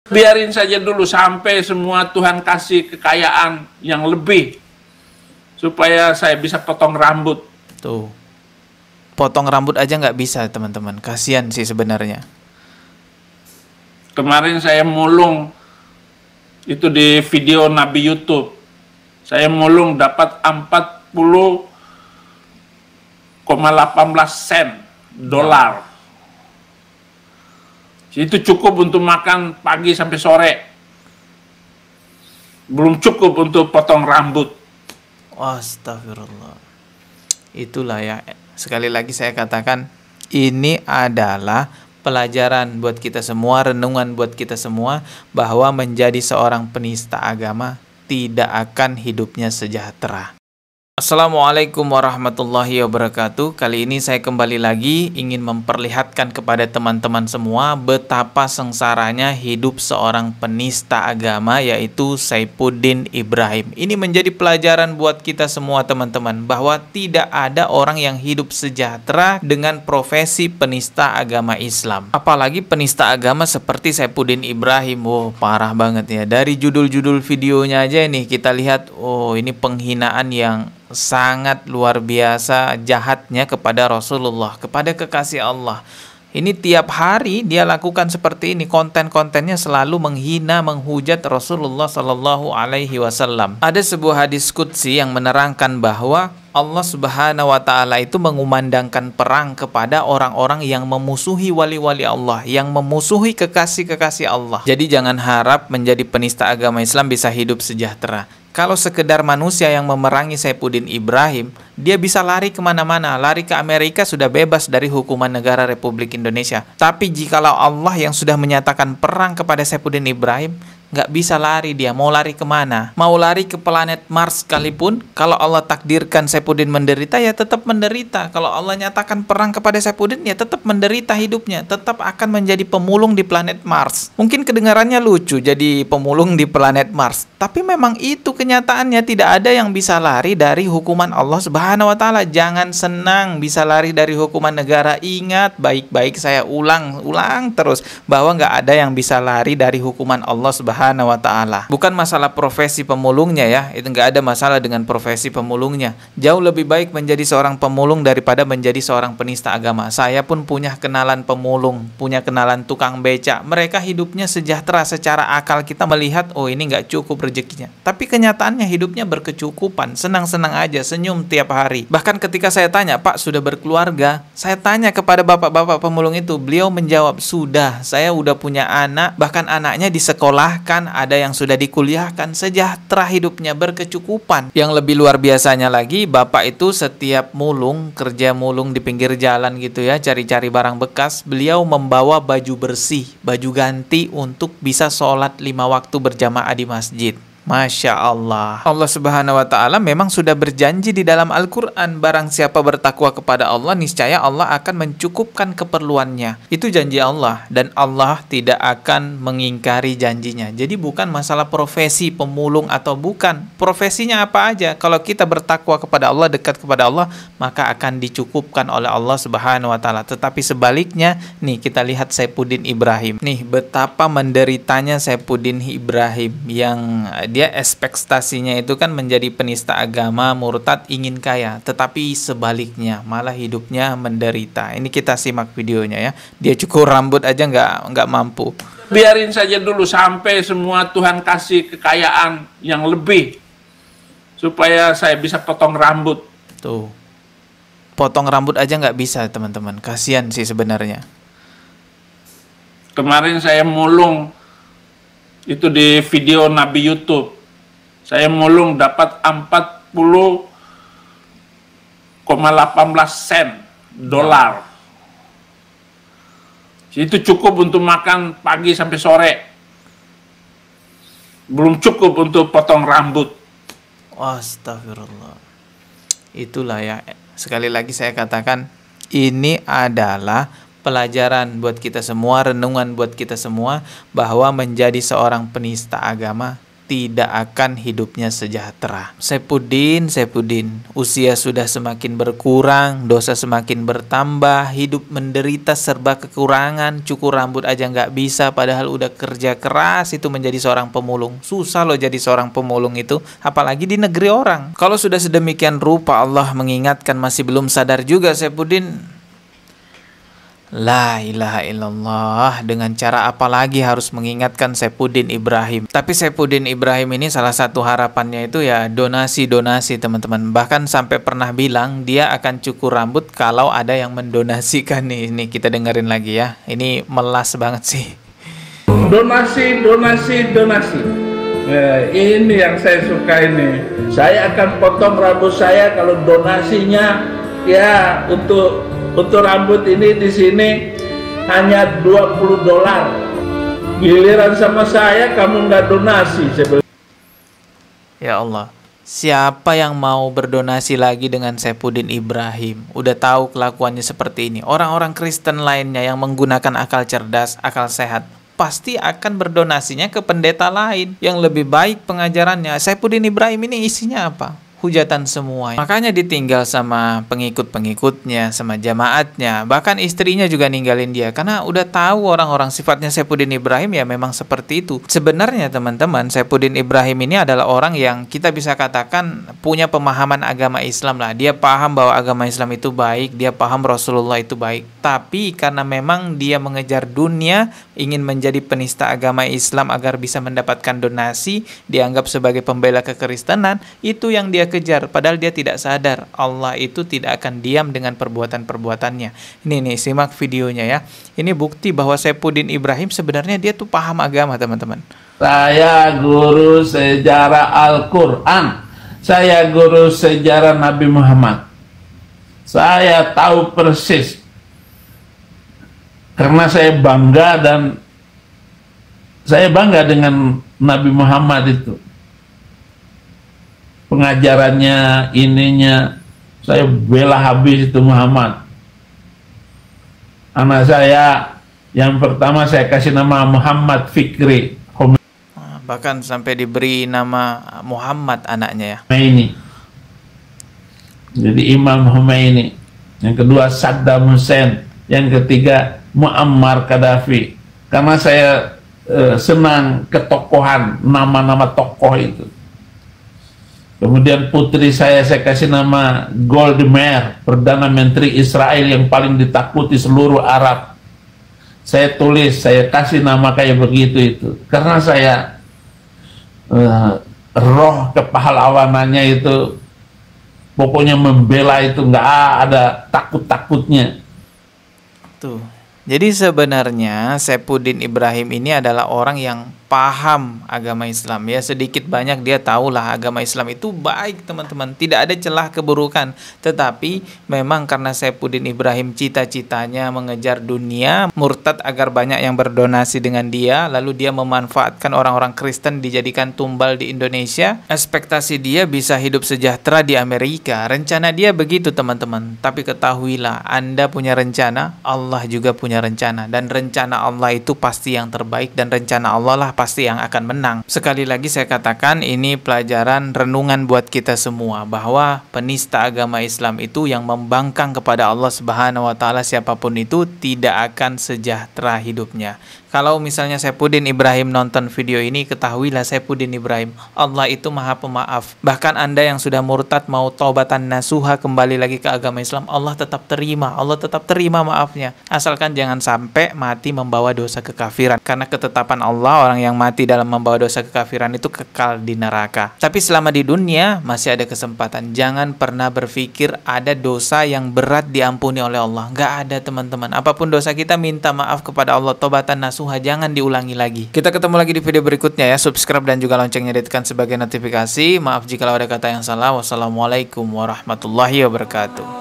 Biarin saja dulu sampai semua Tuhan kasih kekayaan yang lebih supaya saya bisa potong rambut. Tuh, potong rambut aja nggak bisa teman-teman. Kasian sih sebenarnya. Kemarin saya mulung itu di video Nabi YouTube. Saya mulung dapat 40,18 sen dolar. Itu cukup untuk makan pagi sampai sore. Belum cukup untuk potong rambut. Astagfirullah. Itulah ya. Sekali lagi saya katakan, ini adalah pelajaran buat kita semua, renungan buat kita semua, bahwa menjadi seorang penista agama tidak akan hidupnya sejahtera. Assalamualaikum warahmatullahi wabarakatuh. Kali ini saya kembali lagi ingin memperlihatkan kepada teman-teman semua betapa sengsaranya hidup seorang penista agama, yaitu Saifuddin Ibrahim. Ini menjadi pelajaran buat kita semua teman-teman, bahwa tidak ada orang yang hidup sejahtera dengan profesi penista agama Islam. Apalagi penista agama seperti Saifuddin Ibrahim. Wow, parah banget ya. Dari judul-judul videonya aja nih kita lihat, oh ini penghinaan yang sangat luar biasa jahatnya kepada Rasulullah, kepada kekasih Allah. Ini tiap hari dia lakukan seperti ini. Konten-kontennya selalu menghina, menghujat Rasulullah Shallallahu Alaihi Wasallam. Ada sebuah hadis qudsi yang menerangkan bahwa Allah Subhanahu Wa Taala itu mengumandangkan perang kepada orang-orang yang memusuhi wali-wali Allah, yang memusuhi kekasih-kekasih Allah. Jadi jangan harap menjadi penista agama Islam bisa hidup sejahtera. Kalau sekedar manusia yang memerangi Saifuddin Ibrahim, dia bisa lari kemana-mana. Lari ke Amerika sudah bebas dari hukuman negara Republik Indonesia. Tapi jikalau Allah yang sudah menyatakan perang kepada Saifuddin Ibrahim, nggak bisa lari dia. Mau lari kemana? Mau lari ke planet Mars sekalipun, kalau Allah takdirkan Saifuddin menderita, ya tetap menderita. Kalau Allah nyatakan perang kepada Saifuddin, ya tetap menderita hidupnya. Tetap akan menjadi pemulung di planet Mars. Mungkin kedengarannya lucu jadi pemulung di planet Mars, tapi memang itu kenyataannya. Tidak ada yang bisa lari dari hukuman Allah Subhanahu Wa Taala. Jangan senang bisa lari dari hukuman negara. Ingat baik-baik, saya ulang terus, bahwa nggak ada yang bisa lari dari hukuman Allah Subhanahu Wa Taala. Bukan masalah profesi pemulungnya ya, itu nggak ada masalah dengan profesi pemulungnya. Jauh lebih baik menjadi seorang pemulung daripada menjadi seorang penista agama. Saya pun punya kenalan pemulung, punya kenalan tukang beca. Mereka hidupnya sejahtera. Secara akal kita melihat, oh ini nggak cukup rezekinya. Tapi kenyataannya hidupnya berkecukupan, senang-senang aja, senyum tiap hari. Bahkan ketika saya tanya, Pak sudah berkeluarga? Saya tanya kepada bapak-bapak pemulung itu, beliau menjawab, sudah, saya udah punya anak, bahkan anaknya disekolahkan, ada yang sudah dikuliahkan, sejahtera hidupnya, berkecukupan. Yang lebih luar biasanya lagi, bapak itu setiap mulung, kerja mulung di pinggir jalan gitu ya, cari-cari barang bekas, beliau membawa baju bersih, baju ganti untuk bisa sholat 5 waktu berjamaah di masjid. Masya Allah. Allah Subhanahu Wa Taala memang sudah berjanji di dalam Al-Quran, barang siapa bertakwa kepada Allah, niscaya Allah akan mencukupkan keperluannya. Itu janji Allah, dan Allah tidak akan mengingkari janjinya. Jadi bukan masalah profesi pemulung atau bukan. Profesinya apa aja, kalau kita bertakwa kepada Allah, dekat kepada Allah, maka akan dicukupkan oleh Allah Subhanahu Wa Taala. Tetapi sebaliknya, nih kita lihat Saifuddin Ibrahim. Nih betapa menderitanya Saifuddin Ibrahim, yang dia ekspektasinya itu kan menjadi penista agama, murtad, ingin kaya, tetapi sebaliknya malah hidupnya menderita. Ini kita simak videonya ya. Dia cukur rambut aja nggak mampu. Biarin saja dulu sampai semua Tuhan kasih kekayaan yang lebih supaya saya bisa potong rambut. Tuh, potong rambut aja nggak bisa teman-teman. Kasian sih sebenarnya. Kemarin saya mulung itu di video Nabi YouTube. Saya mulung dapat 40,18 sen dolar. Itu cukup untuk makan pagi sampai sore. Belum cukup untuk potong rambut. Astagfirullah. Itulah ya. Sekali lagi saya katakan, ini adalah pelajaran buat kita semua, renungan buat kita semua, bahwa menjadi seorang penista agama tidak akan hidupnya sejahtera. Saifuddin, usia sudah semakin berkurang, dosa semakin bertambah, hidup menderita serba kekurangan, cukur rambut aja nggak bisa, padahal udah kerja keras itu menjadi seorang pemulung. Susah loh jadi seorang pemulung itu, apalagi di negeri orang. Kalau sudah sedemikian rupa Allah mengingatkan masih belum sadar juga Saifuddin. La ilaha illallah, dengan cara apa lagi harus mengingatkan Saifuddin Ibrahim? Tapi Saifuddin Ibrahim ini salah satu harapannya itu ya donasi-donasi teman-teman. Bahkan sampai pernah bilang dia akan cukur rambut kalau ada yang mendonasikan nih. Ini kita dengerin lagi ya. Ini melas banget sih. Donasi. Ini yang saya suka ini. Saya akan potong rambut saya kalau donasinya ya untuk rambut ini di sini hanya $20. Giliran sama saya kamu nggak donasi. Ya Allah, siapa yang mau berdonasi lagi dengan Saifuddin Ibrahim? Udah tahu kelakuannya seperti ini. Orang-orang Kristen lainnya yang menggunakan akal cerdas, akal sehat, pasti akan berdonasinya ke pendeta lain yang lebih baik pengajarannya. Saifuddin Ibrahim ini isinya apa? Hujatan semua. Makanya ditinggal sama pengikut-pengikutnya, sama jamaatnya. Bahkan istrinya juga ninggalin dia. Karena udah tahu orang-orang sifatnya Saifuddin Ibrahim ya memang seperti itu. Sebenarnya teman-teman, Saifuddin Ibrahim ini adalah orang yang kita bisa katakan punya pemahaman agama Islam lah. Dia paham bahwa agama Islam itu baik. Dia paham Rasulullah itu baik. Tapi karena memang dia mengejar dunia, ingin menjadi penista agama Islam agar bisa mendapatkan donasi, dianggap sebagai pembela kekristenan, itu yang dia kejar, padahal dia tidak sadar Allah itu tidak akan diam dengan perbuatan-perbuatannya. Ini nih, simak videonya ya. Ini bukti bahwa Saifuddin Ibrahim sebenarnya dia tuh paham agama teman-teman. Saya guru sejarah Al-Quran. Saya guru sejarah Nabi Muhammad. Saya tahu persis. Karena saya bangga dengan Nabi Muhammad itu. Pengajarannya, ininya, saya bela habis itu Muhammad. Anak saya yang pertama saya kasih nama Muhammad Fikri. Bahkan sampai diberi nama Muhammad anaknya ya. Khomeini. Jadi Imam Khomeini. Yang kedua Saddam Hussein. Yang ketiga Muammar Gaddafi. Karena saya senang ketokohan, nama-nama tokoh itu. Kemudian putri saya kasih nama Golda Meir, Perdana Menteri Israel yang paling ditakuti seluruh Arab. Saya tulis, saya kasih nama kayak begitu itu. Karena saya roh kepahlawanannya itu pokoknya membela itu nggak ada takut-takutnya. Tuh. Jadi sebenarnya Saifuddin Ibrahim ini adalah orang yang paham agama Islam ya, sedikit banyak dia tahulah agama Islam itu baik teman-teman, tidak ada celah keburukan. Tetapi memang karena Saifuddin Ibrahim cita-citanya mengejar dunia, murtad agar banyak yang berdonasi dengan dia, lalu dia memanfaatkan orang-orang Kristen dijadikan tumbal di Indonesia. Ekspektasi dia bisa hidup sejahtera di Amerika, rencana dia begitu teman-teman. Tapi ketahuilah, Anda punya rencana, Allah juga punya rencana, dan rencana Allah itu pasti yang terbaik, dan rencana Allah lah pasti yang akan menang. Sekali lagi saya katakan, ini pelajaran renungan buat kita semua, bahwa penista agama Islam itu yang membangkang kepada Allah Subhanahu wa taala siapapun itu tidak akan sejahtera hidupnya. Kalau misalnya Saifuddin Ibrahim nonton video ini, ketahuilah Saifuddin Ibrahim, Allah itu Maha Pemaaf. Bahkan Anda yang sudah murtad mau taubatan nasuha kembali lagi ke agama Islam, Allah tetap terima, Allah tetap terima maafnya. Asalkan jangan sampai mati membawa dosa kekafiran. Karena ketetapan Allah, orang yang mati dalam membawa dosa kekafiran itu kekal di neraka. Tapi selama di dunia masih ada kesempatan. Jangan pernah berpikir ada dosa yang berat diampuni oleh Allah. Nggak ada teman-teman. Apapun dosa kita, minta maaf kepada Allah, taubatan nasuha, jangan diulangi lagi. Kita ketemu lagi di video berikutnya ya. Subscribe dan juga loncengnya ditekan sebagai notifikasi. Maaf jika ada kata yang salah. Wassalamualaikum warahmatullahi wabarakatuh.